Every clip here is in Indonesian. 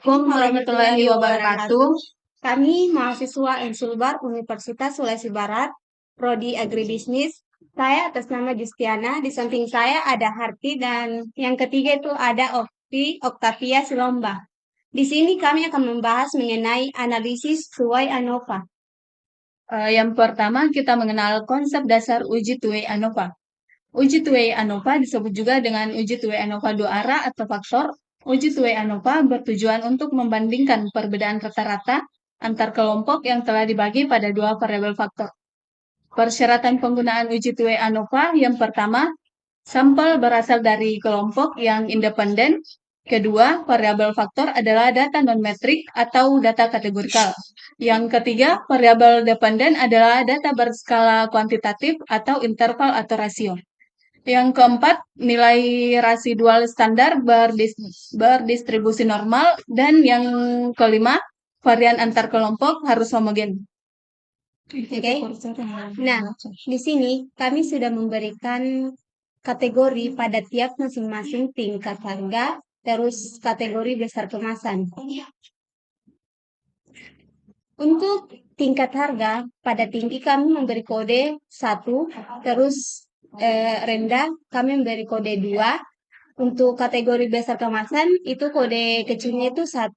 Assalamualaikum warahmatullahi wabarakatuh. Kami mahasiswa Ensulbar Universitas Sulawesi Barat, Prodi Agribisnis. Saya atas nama Justiana, di samping saya ada Harti dan yang ketiga itu ada Oktavia Silomba. Di sini kami akan membahas mengenai analisis suai ANOVA. Yang pertama kita mengenal konsep dasar uji two-way ANOVA. Uji two-way ANOVA disebut juga dengan uji two-way ANOVA dua arah atau faktor. Uji two-way ANOVA bertujuan untuk membandingkan perbedaan rata-rata antar kelompok yang telah dibagi pada dua variabel faktor. Persyaratan penggunaan uji two-way ANOVA yang pertama, sampel berasal dari kelompok yang independen. Kedua, variabel faktor adalah data non-metrik atau data kategorikal. Yang ketiga, variabel dependen adalah data berskala kuantitatif atau interval atau rasio. Yang keempat, nilai residual standar berdistribusi normal. Dan yang kelima, varian antar kelompok harus homogen. Oke. Nah, di sini kami sudah memberikan kategori pada tiap masing-masing tingkat harga, terus kategori besar kemasan. Untuk tingkat harga, pada tinggi kami memberi kode 1, terus rendah kami memberi kode 2. Untuk kategori besar kemasan itu kode kecilnya itu 1,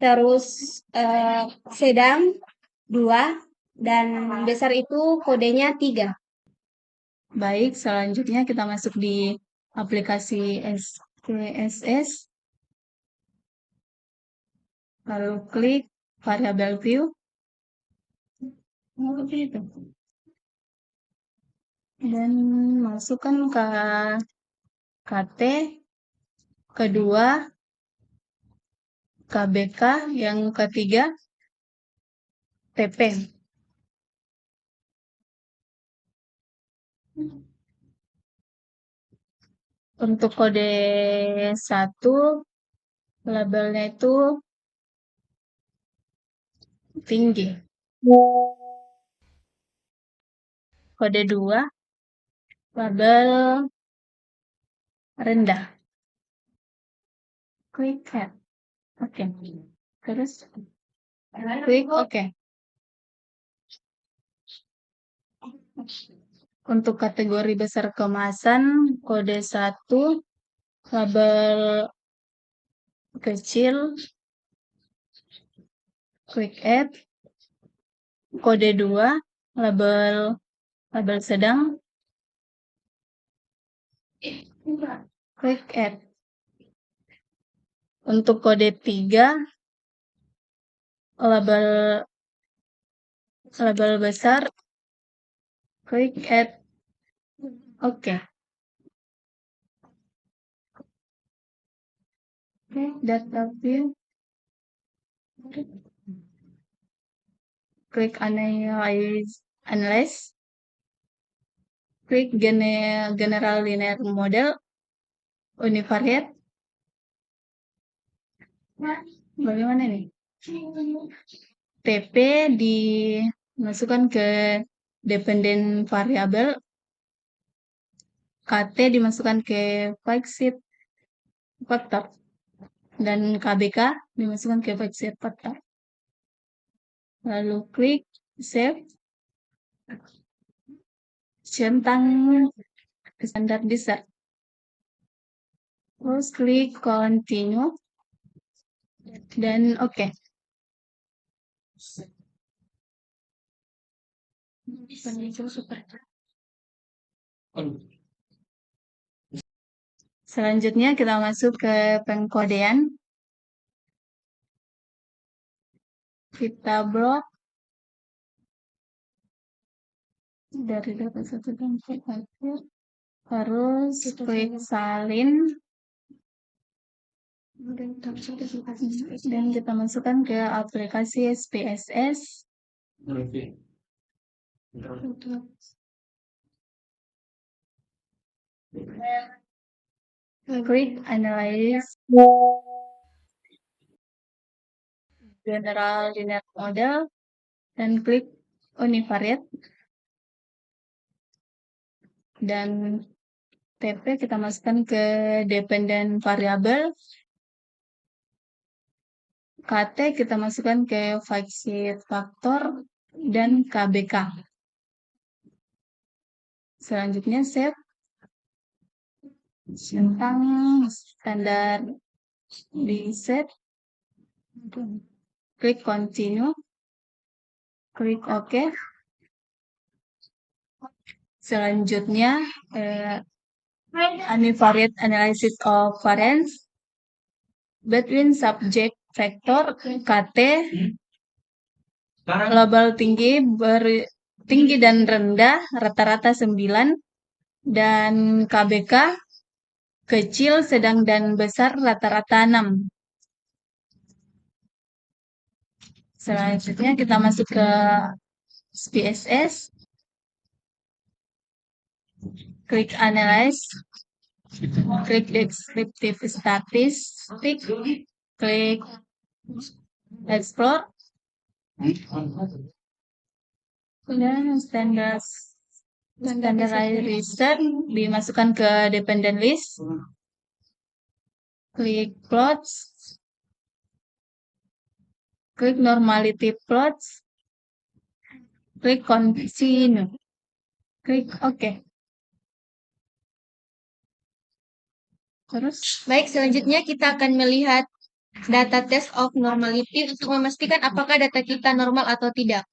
terus sedang 2, dan besar itu kodenya 3. Baik, selanjutnya kita masuk di aplikasi SPSS. Lalu klik variabel view. Dan masukkan ke KT, kedua, KBK, yang ketiga, TP. Untuk kode 1, labelnya itu tinggi. Kode 2, label rendah. Klik add. Oke. Terus klik oke. Untuk kategori besar kemasan, kode 1, label kecil, klik add. Kode 2, label sedang, klik add. Untuk kode 3, label besar, klik add. Oke. Data view. Klik analyze. Klik general linear model, univariate. Bagaimana nih? TP dimasukkan ke dependent variable, KT dimasukkan ke fixed factor, dan KBK dimasukkan ke fixed factor. Lalu klik save. Centang standar dessert. Terus klik continue. Dan oke. Selanjutnya kita masuk ke pengkodean. Kita blok dari data satu tempat akhir, harus klik salin, dan kita masukkan ke aplikasi SPSS. Klik analyze general linear model dan klik univariate. Dan TP kita masukkan ke dependent variable. KT kita masukkan ke facet faktor dan KBK. Selanjutnya save tentang standar di set, klik continue, klik OK. Selanjutnya univariate analysis of variance between subject vector KT global tinggi dan rendah rata-rata 9 dan KBK kecil, sedang dan besar rata-rata 6. Selanjutnya kita masuk ke SPSS. Klik analyze, klik descriptive statistic, klik explore, dan standardized research dimasukkan ke dependent list, klik plots, klik normality plots, klik continue, klik OK. Terus, Baik, selanjutnya kita akan melihat data test of normality untuk memastikan apakah data kita normal atau tidak.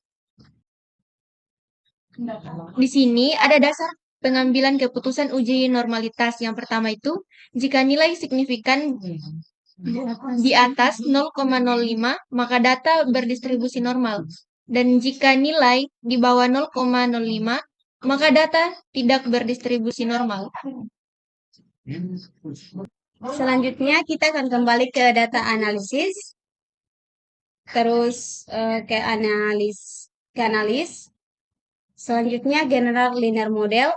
Di sini ada dasar pengambilan keputusan uji normalitas. Yang pertama itu, jika nilai signifikan di atas 0,05, maka data berdistribusi normal. Dan jika nilai di bawah 0,05, maka data tidak berdistribusi normal. Selanjutnya kita akan kembali ke data analisis. Terus ke analis. Selanjutnya general linear model.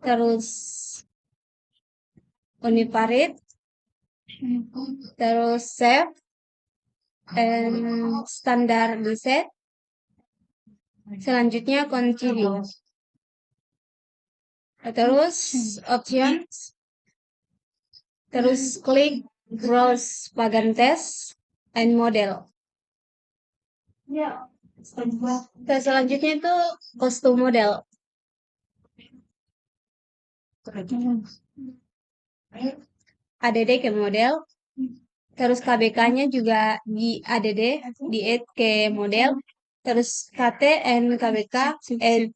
Terus univariate. Terus save. And standar set. Selanjutnya continue. Terus options. Terus klik browse bagan test and model. Terus selanjutnya itu custom model. ADD ke model. Terus KBK-nya juga di ADD, di add ke model. Terus KT and KBK add.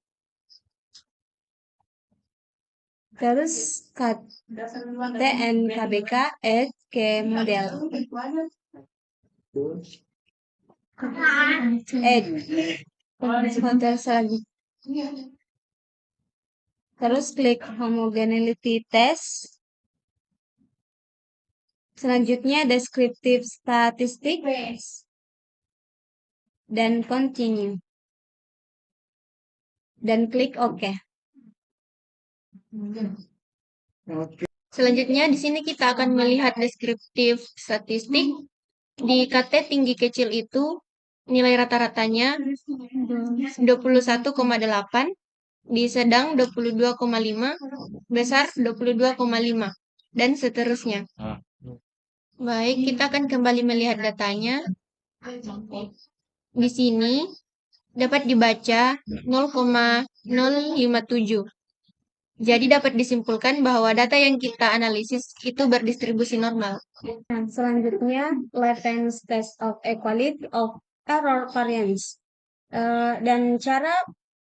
Terus KT and KBK add ke model. Terus klik homogeneity test. Selanjutnya descriptive statistic dan continue. Dan klik OK. Selanjutnya di sini kita akan melihat descriptive statistik. Di KT tinggi kecil itu nilai rata-ratanya 21,8, di sedang 22,5, besar 22,5, dan seterusnya. Baik, kita akan kembali melihat datanya. Di sini dapat dibaca 0,057. Jadi dapat disimpulkan bahwa data yang kita analisis itu berdistribusi normal. Nah, selanjutnya, Levens test of equality of error variance. Dan cara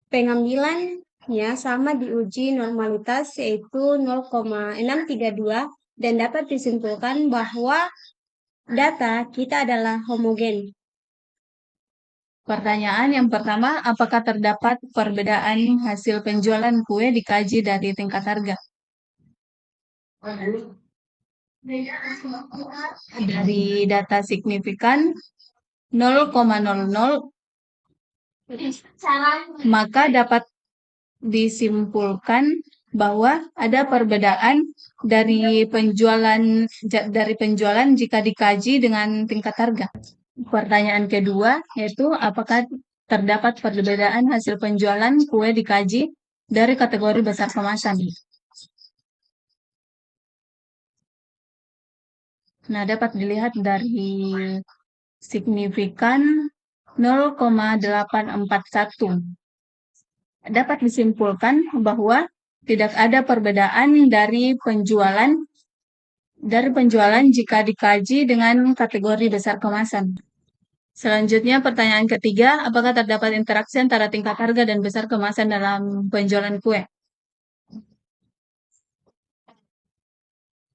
pengambilannya sama diuji normalitas, yaitu 0,632, dan dapat disimpulkan bahwa data kita adalah homogen. Pertanyaan yang pertama, apakah terdapat perbedaan hasil penjualan kue dikaji dari tingkat harga? Dari data signifikan 0,00, maka dapat disimpulkan bahwa ada perbedaan dari penjualan jika dikaji dengan tingkat harga. Pertanyaan kedua yaitu apakah terdapat perbedaan hasil penjualan kue dikaji dari kategori besar kemasan. Nah, dapat dilihat dari signifikan 0,841. Dapat disimpulkan bahwa tidak ada perbedaan dari penjualan jika dikaji dengan kategori besar kemasan. Selanjutnya pertanyaan ketiga, apakah terdapat interaksi antara tingkat harga dan besar kemasan dalam penjualan kue?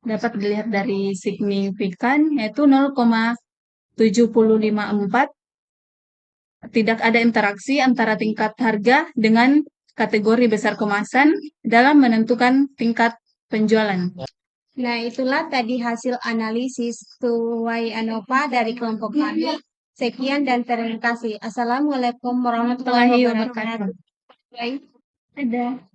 Dapat dilihat dari signifikan yaitu 0,754. Tidak ada interaksi antara tingkat harga dengan kategori besar kemasan dalam menentukan tingkat penjualan. Nah, itulah tadi hasil analisis tuai ANOVA dari kelompok kami. Sekian dan terima kasih. Assalamualaikum warahmatullahi wabarakatuh. Ada.